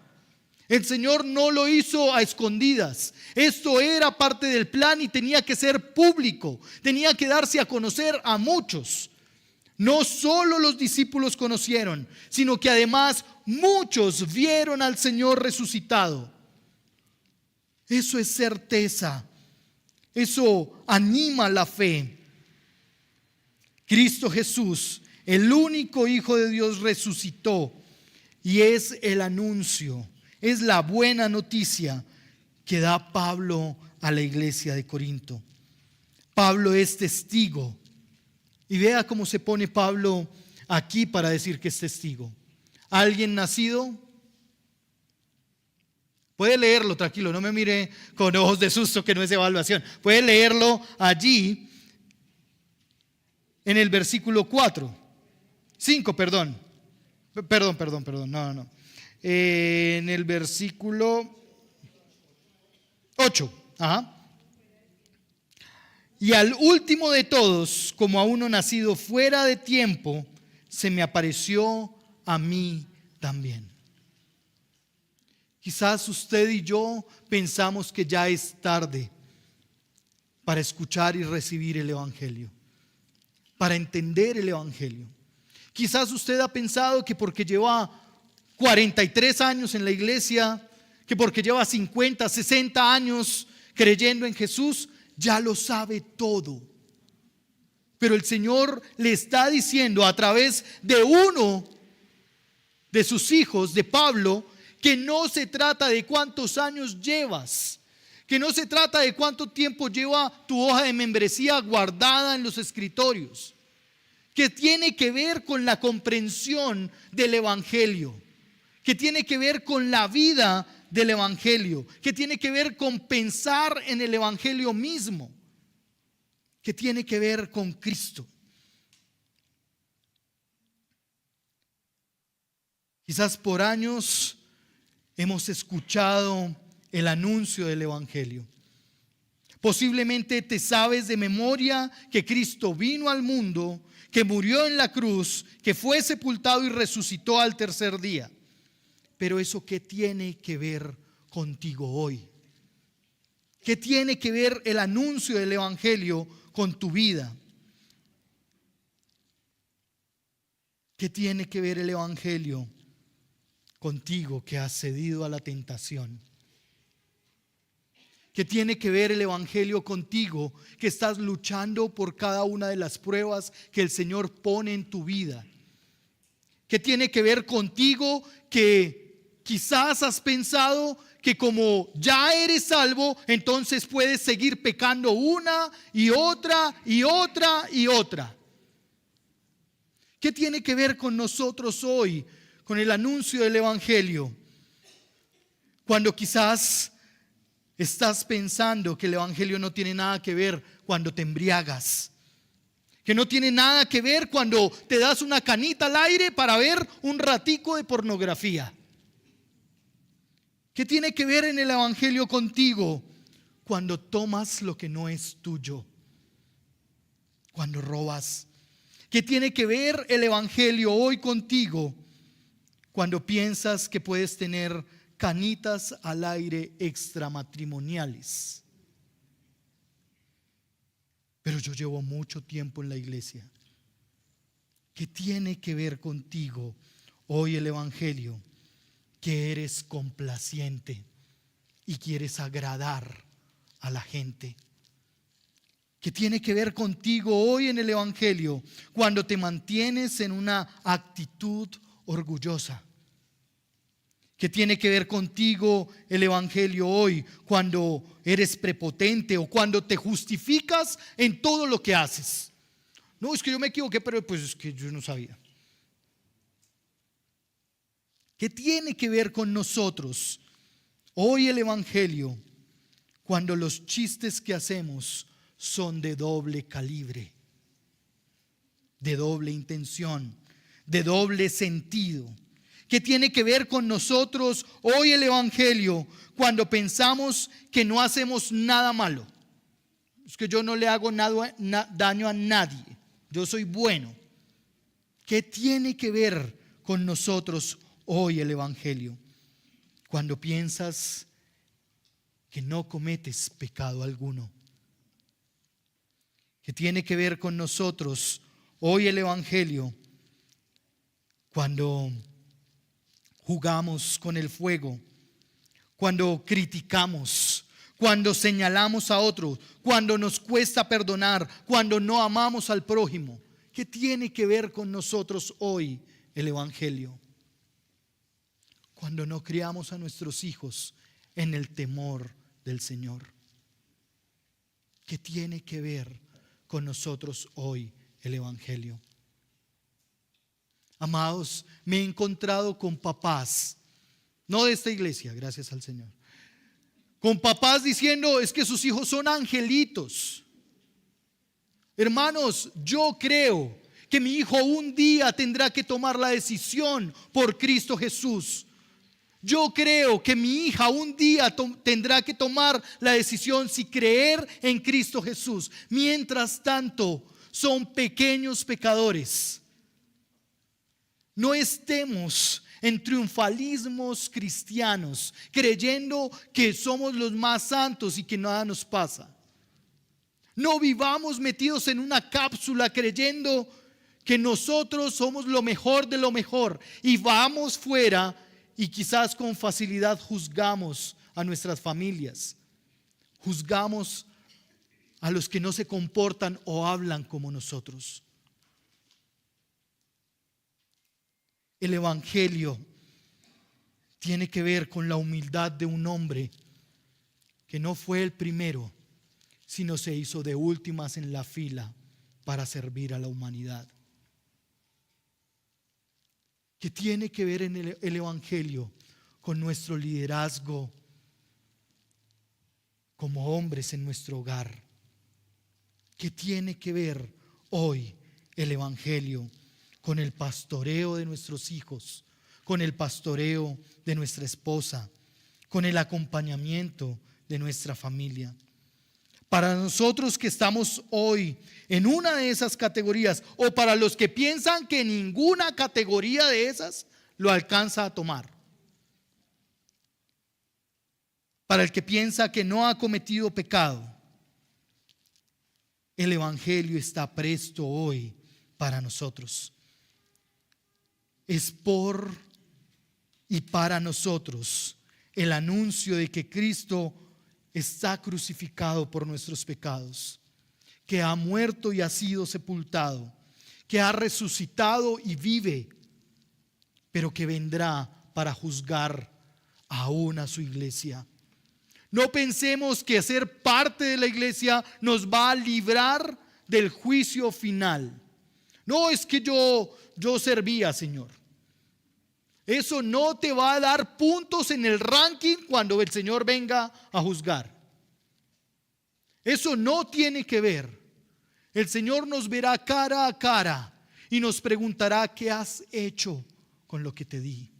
El Señor no lo hizo a escondidas. Esto era parte del plan y tenía que ser público. Tenía que darse a conocer a muchos. No solo los discípulos conocieron, sino que además muchos vieron al Señor resucitado. Eso es certeza. Eso anima la fe. Cristo Jesús, el único Hijo de Dios, resucitó y es el anuncio, es la buena noticia que da Pablo a la iglesia de Corinto. Pablo es testigo y vea cómo se pone Pablo aquí para decir que es testigo. ¿Alguien nacido? Puede leerlo, tranquilo, no me mire con ojos de susto que no es evaluación. Puede leerlo allí. En el versículo 5, perdón. No. En el versículo 8. Y al último de todos, como a uno nacido fuera de tiempo, se me apareció a mí también. Quizás usted y yo pensamos que ya es tarde para escuchar y recibir el Evangelio, para entender el Evangelio. Quizás usted ha pensado que porque lleva 43 años en la iglesia, que porque lleva 50, 60 años creyendo en Jesús, ya lo sabe todo. Pero el Señor le está diciendo a través de uno de sus hijos, de Pablo, que no se trata de cuántos años llevas, que no se trata de cuánto tiempo lleva tu hoja de membresía guardada en los escritorios, que tiene que ver con la comprensión del Evangelio, que tiene que ver con la vida del Evangelio, que tiene que ver con pensar en el Evangelio mismo, que tiene que ver con Cristo. Quizás por años hemos escuchado el anuncio del Evangelio. Posiblemente te sabes de memoria que Cristo vino al mundo, que murió en la cruz, que fue sepultado y resucitó al tercer día. Pero eso, ¿qué tiene que ver contigo hoy? ¿Qué tiene que ver el anuncio del Evangelio con tu vida? ¿Qué tiene que ver el Evangelio contigo que has cedido a la tentación? ¿Qué tiene que ver el Evangelio contigo que estás luchando por cada una de las pruebas que el Señor pone en tu vida? ¿Qué tiene que ver contigo que quizás has pensado que como ya eres salvo, entonces puedes seguir pecando una y otra y otra y otra? ¿Qué tiene que ver con nosotros hoy, con el anuncio del Evangelio? Cuando quizás estás pensando que el Evangelio no tiene nada que ver cuando te embriagas, que no tiene nada que ver cuando te das una canita al aire para ver un ratico de pornografía. ¿Qué tiene que ver en el Evangelio contigo cuando tomas lo que no es tuyo? Cuando robas. ¿Qué tiene que ver el Evangelio hoy contigo cuando piensas que puedes tener canitas al aire extramatrimoniales? Pero yo llevo mucho tiempo en la iglesia. ¿Qué tiene que ver contigo hoy el Evangelio? Que eres complaciente y quieres agradar a la gente. ¿Qué tiene que ver contigo hoy en el Evangelio cuando te mantienes en una actitud orgullosa? ¿Qué tiene que ver contigo el Evangelio hoy cuando eres prepotente o cuando te justificas en todo lo que haces? No, es que yo me equivoqué, pero pues es que yo no sabía. ¿Qué tiene que ver con nosotros hoy el Evangelio cuando los chistes que hacemos son de doble calibre, de doble intención, de doble sentido? ¿Qué tiene que ver con nosotros hoy el Evangelio cuando pensamos que no hacemos nada malo? Es que yo no le hago daño a nadie, yo soy bueno. ¿Qué tiene que ver con nosotros hoy el Evangelio cuando piensas que no cometes pecado alguno? ¿Qué tiene que ver con nosotros hoy el Evangelio cuando jugamos con el fuego, cuando criticamos, cuando señalamos a otros, cuando nos cuesta perdonar, cuando no amamos al prójimo? ¿Qué tiene que ver con nosotros hoy el Evangelio? Cuando no criamos a nuestros hijos en el temor del Señor. ¿Qué tiene que ver con nosotros hoy el Evangelio? Amados, me he encontrado con papás, no de esta iglesia, gracias al Señor, con papás diciendo es que sus hijos son angelitos. Hermanos, yo creo que mi hijo un día tendrá que tomar la decisión por Cristo Jesús. Yo creo que mi hija un día tendrá que tomar la decisión si creer en Cristo Jesús. Mientras tanto, son pequeños pecadores. No estemos en triunfalismos cristianos, creyendo que somos los más santos y que nada nos pasa. No vivamos metidos en una cápsula creyendo que nosotros somos lo mejor de lo mejor y vamos fuera y quizás con facilidad juzgamos a nuestras familias, juzgamos a los que no se comportan o hablan como nosotros. El Evangelio tiene que ver con la humildad de un hombre que no fue el primero, sino se hizo de últimas en la fila para servir a la humanidad. ¿Qué tiene que ver en el Evangelio con nuestro liderazgo como hombres en nuestro hogar? ¿Qué tiene que ver hoy el Evangelio con el pastoreo de nuestros hijos, con el pastoreo de nuestra esposa, con el acompañamiento de nuestra familia? Para nosotros que estamos hoy en una de esas categorías, o para los que piensan que ninguna categoría de esas lo alcanza a tomar, para el que piensa que no ha cometido pecado, el Evangelio está presto hoy para nosotros. Es por y para nosotros el anuncio de que Cristo está crucificado por nuestros pecados, que ha muerto y ha sido sepultado, que ha resucitado y vive, pero que vendrá para juzgar aún a su iglesia. No pensemos que ser parte de la iglesia nos va a librar del juicio final. No, es que yo servía, Señor. Eso no te va a dar puntos en el ranking cuando el Señor venga a juzgar. Eso no tiene que ver. El Señor nos verá cara a cara y nos preguntará: ¿qué has hecho con lo que te di?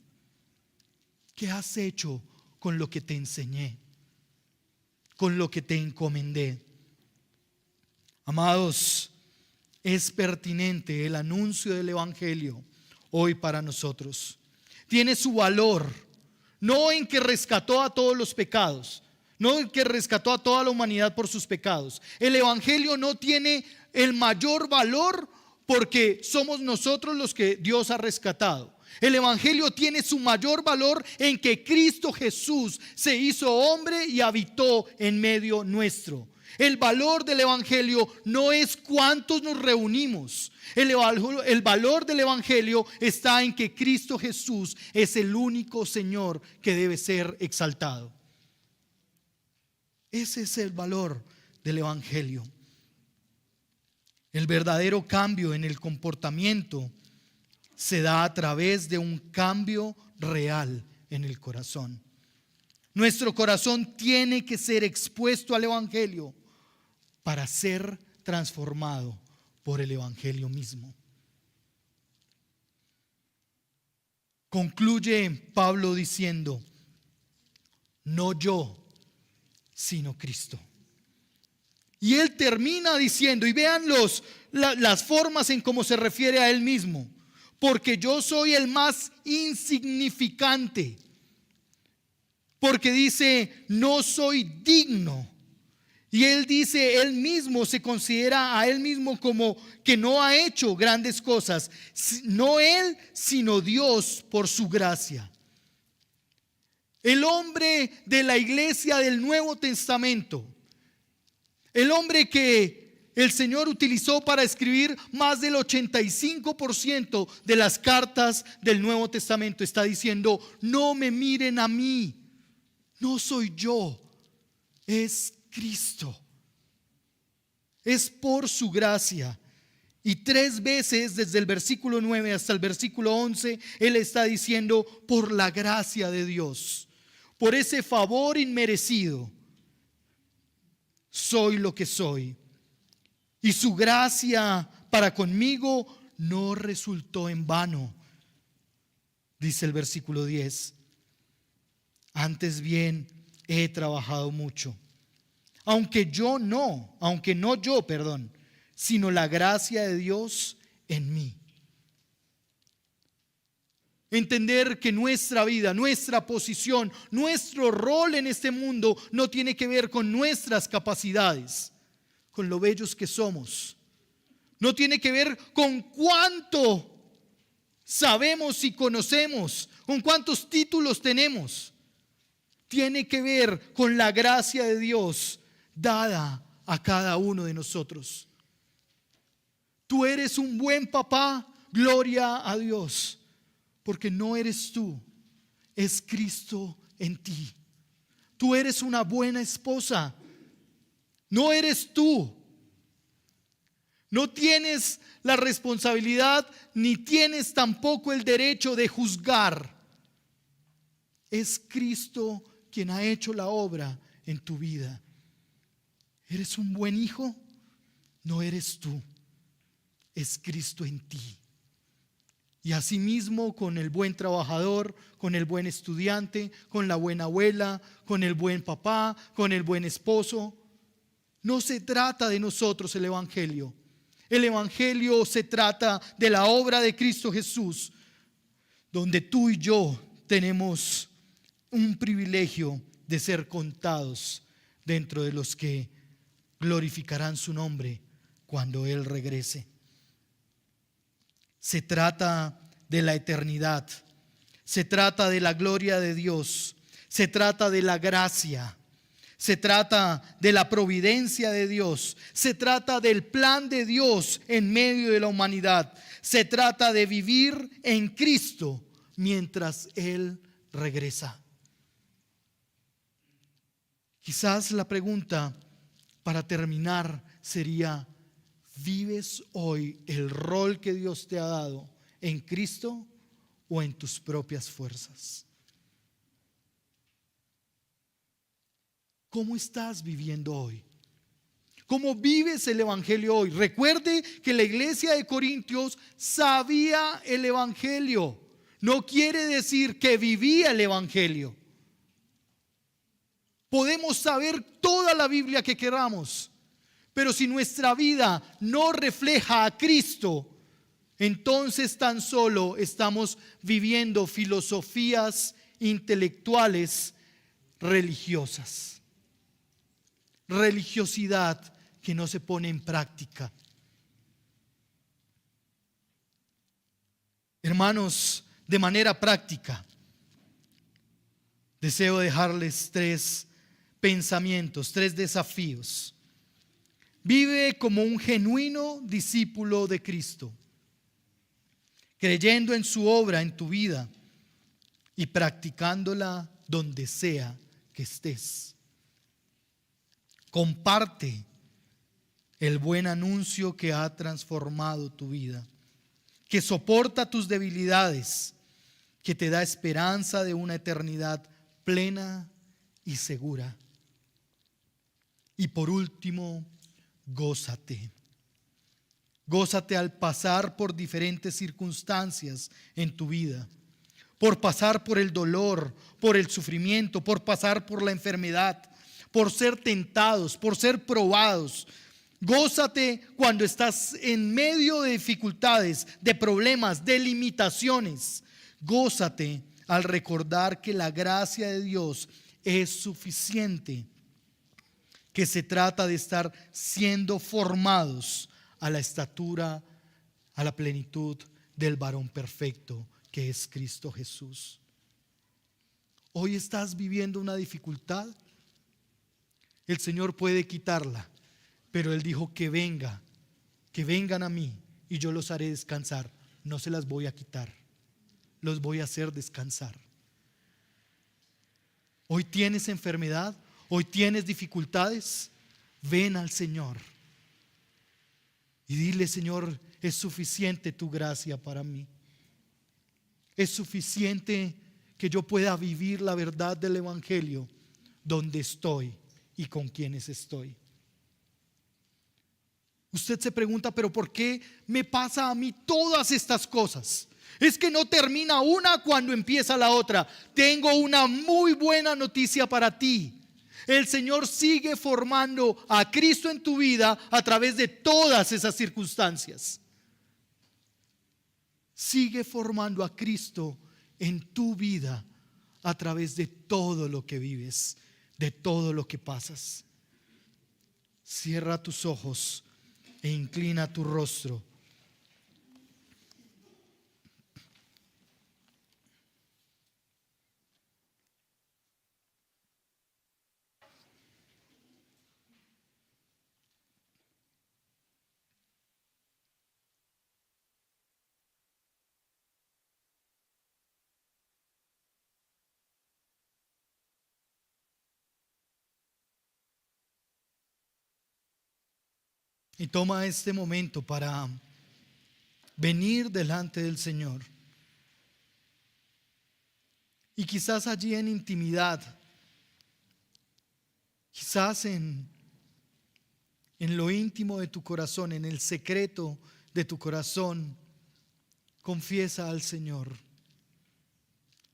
¿Qué has hecho con lo que te enseñé? Con lo que te encomendé. Amados, es pertinente el anuncio del Evangelio hoy para nosotros. Tiene su valor, no en que rescató a todos los pecados, no en que rescató a toda la humanidad por sus pecados. El Evangelio no tiene el mayor valor porque somos nosotros los que Dios ha rescatado. El Evangelio tiene su mayor valor en que Cristo Jesús se hizo hombre y habitó en medio nuestro. El valor del Evangelio no es cuántos nos reunimos. El valor del Evangelio está en que Cristo Jesús es el único Señor que debe ser exaltado. Ese es el valor del Evangelio. El verdadero cambio en el comportamiento se da a través de un cambio real en el corazón. Nuestro corazón tiene que ser expuesto al Evangelio para ser transformado por el Evangelio mismo. Concluye Pablo diciendo: no yo, sino Cristo. Y él termina diciendo, y vean las formas en cómo se refiere a él mismo: porque yo soy el más insignificante. Porque dice, no soy digno. Y él dice, él mismo se considera a él mismo como que no ha hecho grandes cosas. No él, sino Dios por su gracia. El hombre de la iglesia del Nuevo Testamento, el hombre que el Señor utilizó para escribir más del 85% de las cartas del Nuevo Testamento, está diciendo: no me miren a mí, no soy yo, es Cristo, es por su gracia. Y 3 veces desde el versículo 9 hasta el versículo 11 él está diciendo: por la gracia de Dios, por ese favor inmerecido, soy lo que soy. Y su gracia para conmigo no resultó en vano, dice el versículo 10. Antes bien he trabajado mucho, aunque no yo, sino la gracia de Dios en mí. Entender que nuestra vida, nuestra posición, nuestro rol en este mundo no tiene que ver con nuestras capacidades, con lo bellos que somos. No tiene que ver con cuánto sabemos y conocemos, con cuántos títulos tenemos. Tiene que ver con la gracia de Dios dada a cada uno de nosotros. Tú eres un buen papá, gloria a Dios, porque no eres tú, es Cristo en ti. Tú eres una buena esposa, no eres tú. No tienes la responsabilidad ni tienes tampoco el derecho de juzgar. Es Cristo quien ha hecho la obra en tu vida. ¿Eres un buen hijo? No eres tú, es Cristo en ti. Y asimismo con el buen trabajador, con el buen estudiante, con la buena abuela, con el buen papá, con el buen esposo. No se trata de nosotros el Evangelio. El Evangelio se trata de la obra de Cristo Jesús, donde tú y yo tenemos un privilegio de ser contados dentro de los que glorificarán su nombre cuando Él regrese. Se trata de la eternidad, se trata de la gloria de Dios, se trata de la gracia, se trata de la providencia de Dios, se trata del plan de Dios en medio de la humanidad, se trata de vivir en Cristo mientras Él regresa. Quizás la pregunta para terminar sería: ¿vives hoy el rol que Dios te ha dado en Cristo o en tus propias fuerzas? ¿Cómo estás viviendo hoy? ¿Cómo vives el Evangelio hoy? Recuerde que la iglesia de Corintios sabía el Evangelio. No quiere decir que vivía el Evangelio. Podemos saber toda la Biblia que queramos, pero si nuestra vida no refleja a Cristo, entonces tan solo estamos viviendo filosofías intelectuales religiosas. Religiosidad que no se pone en práctica. Hermanos, de manera práctica, deseo dejarles 3 pensamientos, 3 desafíos. Vive como un genuino discípulo de Cristo, creyendo en su obra en tu vida y practicándola donde sea que estés. Comparte el buen anuncio que ha transformado tu vida, que soporta tus debilidades, que te da esperanza de una eternidad plena y segura. Y por último, gózate. Gózate al pasar por diferentes circunstancias en tu vida, por pasar por el dolor, por el sufrimiento, por pasar por la enfermedad, por ser tentados, por ser probados. Gózate cuando estás en medio de dificultades, de problemas, de limitaciones. Gózate al recordar que la gracia de Dios es suficiente, que se trata de estar siendo formados a la estatura, a la plenitud del varón perfecto que es Cristo Jesús. Hoy estás viviendo una dificultad. El Señor puede quitarla, pero Él dijo que vengan a mí y yo los haré descansar. No se las voy a quitar, los voy a hacer descansar. Hoy tienes enfermedad, hoy tienes dificultades. Ven al Señor y dile: Señor, es suficiente tu gracia para mí. Es suficiente que yo pueda vivir la verdad del Evangelio donde estoy y con quienes estoy. Usted se pregunta: ¿pero por qué me pasa a mí todas estas cosas? Es que no termina una cuando empieza la otra. Tengo una muy buena noticia para ti. El Señor sigue formando a Cristo en tu vida a través de todas esas circunstancias. Sigue formando a Cristo en tu vida a través de todo lo que vives, de todo lo que pasas. Cierra tus ojos e inclina tu rostro. Y toma este momento para venir delante del Señor. Y quizás allí en intimidad, quizás en lo íntimo de tu corazón, en el secreto de tu corazón, confiesa al Señor.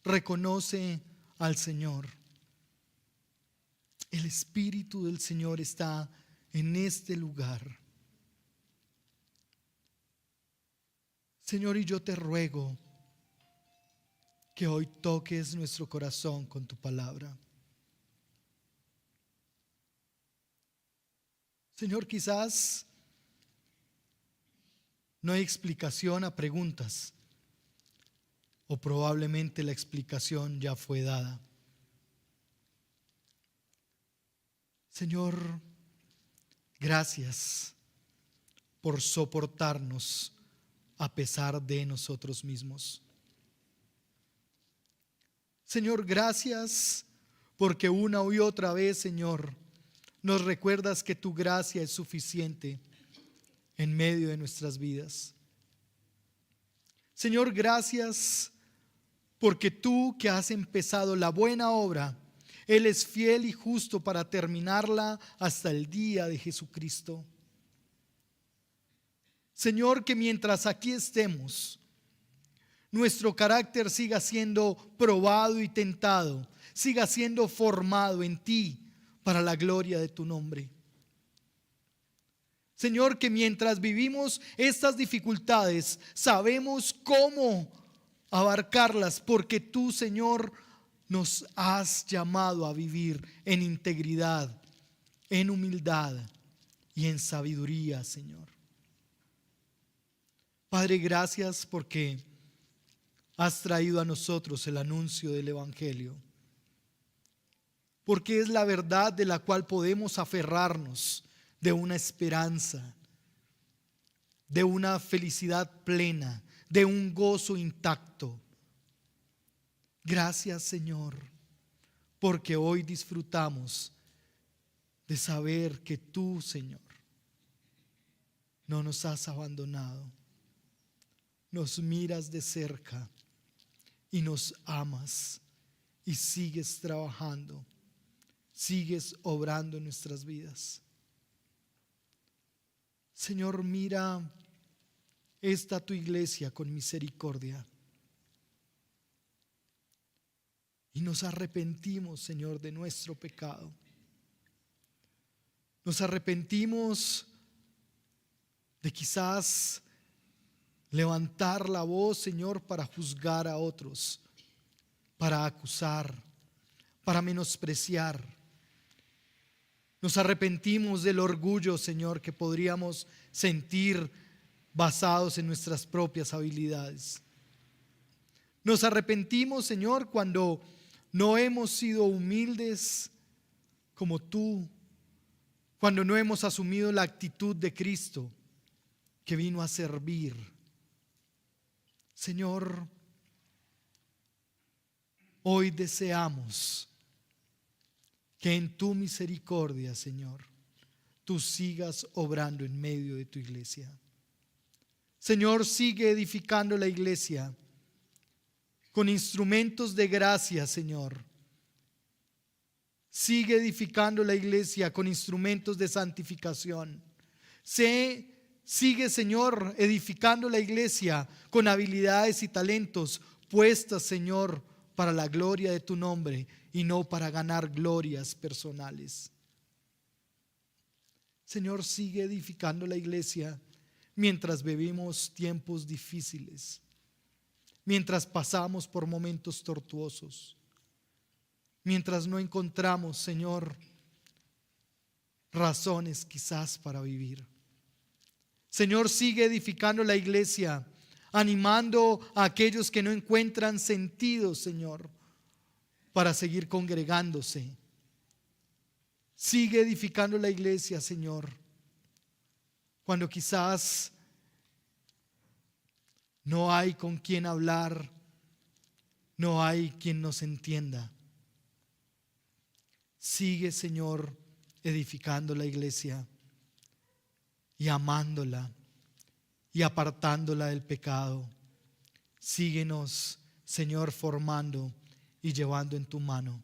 Reconoce al Señor. El Espíritu del Señor está en este lugar. Señor, y yo te ruego que hoy toques nuestro corazón con tu palabra. Señor, quizás no hay explicación a preguntas, o probablemente la explicación ya fue dada. Señor, gracias por soportarnos a pesar de nosotros mismos. Señor, gracias porque una y otra vez, Señor, nos recuerdas que tu gracia es suficiente en medio de nuestras vidas. Señor, gracias porque tú que has empezado la buena obra, Él es fiel y justo para terminarla hasta el día de Jesucristo. Señor, que mientras aquí estemos, nuestro carácter siga siendo probado y tentado, siga siendo formado en ti para la gloria de tu nombre. Señor, que mientras vivimos estas dificultades, sabemos cómo abarcarlas, porque tú, Señor, nos has llamado a vivir en integridad, en humildad y en sabiduría, Señor. Padre, gracias porque has traído a nosotros el anuncio del Evangelio, porque es la verdad de la cual podemos aferrarnos, de una esperanza, de una felicidad plena, de un gozo intacto. Gracias, Señor, porque hoy disfrutamos de saber que tú, Señor, no nos has abandonado. Nos miras de cerca y nos amas y sigues trabajando, sigues obrando en nuestras vidas. Señor, mira esta tu iglesia con misericordia y nos arrepentimos, Señor, de nuestro pecado. Nos arrepentimos de quizás levantar la voz, Señor, para juzgar a otros, para acusar, para menospreciar. Nos arrepentimos del orgullo, Señor, que podríamos sentir basados en nuestras propias habilidades. Nos arrepentimos, Señor, cuando no hemos sido humildes como tú, cuando no hemos asumido la actitud de Cristo que vino a servir. Señor, hoy deseamos que en tu misericordia, Señor, tú sigas obrando en medio de tu iglesia. Señor, sigue edificando la iglesia con instrumentos de gracia, Señor. Sigue edificando la iglesia con instrumentos de santificación. Sigue, Señor, edificando la iglesia con habilidades y talentos puestas, Señor, para la gloria de tu nombre y no para ganar glorias personales. Señor, sigue edificando la iglesia mientras vivimos tiempos difíciles, mientras pasamos por momentos tortuosos, mientras no encontramos, Señor, razones quizás para vivir. Señor, sigue edificando la iglesia, animando a aquellos que no encuentran sentido, Señor, para seguir congregándose. Sigue edificando la iglesia, Señor, cuando quizás no hay con quien hablar, no hay quien nos entienda. Sigue, Señor, edificando la iglesia y amándola y apartándola del pecado. Síguenos, Señor, formando y llevando en tu mano.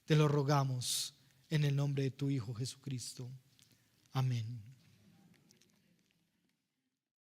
Te lo rogamos en el nombre de tu Hijo Jesucristo. Amén.